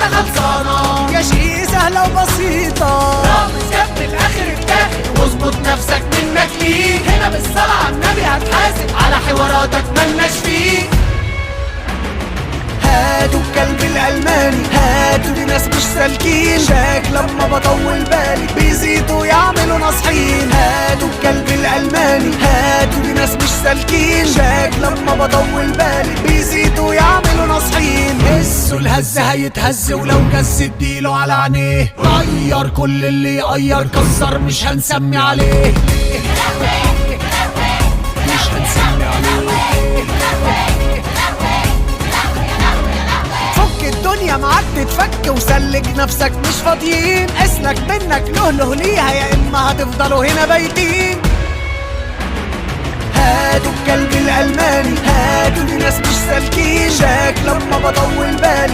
كده خلصانة. يا شي سهلة وبسيطة، رامز جاب من الاخر التاخد، واظبط نفسك منك ليه. هنا بالصلاة على النبي هتحاسب على حواراتك ملناش فيه. هاتوا الكلب الألماني، هاتوا دي ناس مش سالكين، شاك لما بطول بالي بيزيدوا يعملوا نصحين. هاتوا الكلب الألماني، هاتوا دي ناس مش سالكين، شاك لما بطول بالي بيزيدوا يعملوا نصحين. هزوا الهز هيتهز ولو جس اديله على عينيه، غير كل اللي يغير، كسر مش هنسمي عليه، مش هنسمي عليه. الدنيا معاك تتفك وسلك نفسك مش فاضيين، اسلك منك له ليها يا اما هتفضلوا هنا بايتين. هاتوا الكلب الألماني، هاتوا دي ناس مش سالكين، شاك لما بطول بالي